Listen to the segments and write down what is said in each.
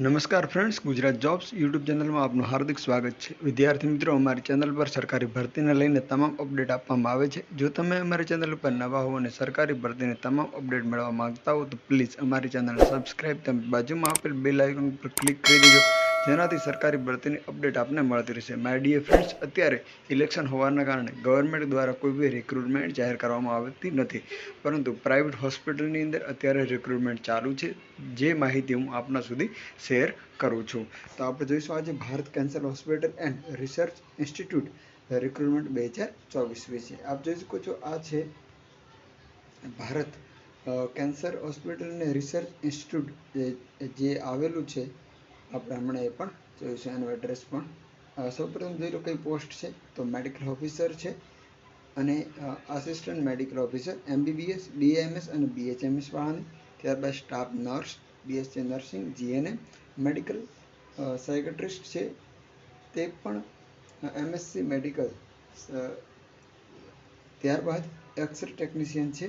નમસ્કાર friends, Gujarat jobs YouTube ચેનલમાં આપનું હાર્દિક સ્વાગત છે। વિદ્યાર્થી મિત્રો, અમારી ચેનલ પર સરકારી ભરતીને લઈને તમામ અપડેટ આપવામાં આવે છે। જો તમે અમારી ચેનલ પર નવા હો અને સરકારી ભરતીને તમામ અપડેટ મેળવવા માંગતા હો તો પ્લીઝ અમારી ચેનલને સબસ્ક્રાઇબ તેમજ બાજુમાં આપેલ બેલ આઇકન પર ક્લિક કરી દેજો, જેનાથી સરકારી ભરતીની અપડેટ આપને મળતી રહેશે। માય ડિયર ફ્રેન્ડ્સ, અત્યારે ઇલેક્શન હોવાના કારણે ગવર્મેન્ટ દ્વારા કોઈ બી રિક્રુટમેન્ટ જાહેર કરવામાં આવતી નથી, પરંતુ પ્રાઇવેટ હોસ્પિટલની અંદર અત્યારે રિક્રુટમેન્ટ ચાલુ છે, જે માહિતી હું આપના સુધી શેર કરું છું। તો આપણે જોઈશું આજે Bharat cancer hospital and research institute recruitment 2024 વિશે। આપ જોઈ શકો છો, આ છે ભારત કેન્સર હોસ્પિટલ અને રિસર્ચ ઇન્સ્ટિટ્યૂટ જે આવેલું છે, આપણે હમણાં એ પણ જોઈશું, એનું એડ્રેસ પણ। સૌપ્રથમ જોઈ લો કઈ પોસ્ટ છે, તો મેડિકલ ઓફિસર છે અને assistant medical officer MBBS, BAMS અને BHMS વાળાની। ત્યારબાદ staff nurse, BSc nursing, GNM, medical psychiatrist છે, તે પણ MSc મેડિકલ। ત્યારબાદ એક્સરે ટેકનિશિયન છે,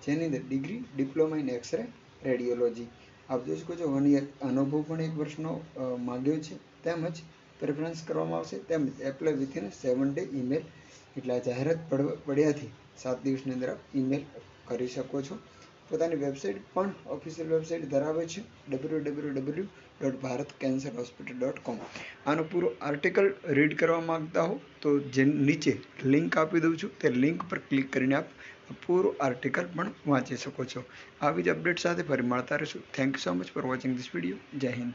જેની અંદર degree diploma in x ray radiology. આપ જોઈ શકો છો, 1 યર અનુભવ પણ 1 વર્ષનો માંગ્યો છે, તેમજ પ્રેફરન્સ કરવામાં આવશે, તેમજ એપ્લાય વિથિન 7 ડે ઈમેલ, એટલે આ જાહેરાત પડ્યાથી 7 દિવસની અંદર આપ ઈમેલ કરી શકો છો। પોતાની વેબસાઇટ પણ ઓફિશિયલ વેબસાઇટ ધરાવે છે, www.bharatcancerhospital.com। આનો પૂરો આર્ટિકલ રીડ કરવા માંગતા હો તો જે નીચે લિંક આપી દઉં છું, તે લિંક પર ક્લિક કરીને આપ પૂરો આર્ટિકલ પણ વાંચી શકો છો। આવી જ અપડેટ સાથે ફરી મળતા રહીશું। Thank you so much for watching this video. જય હિન્દ।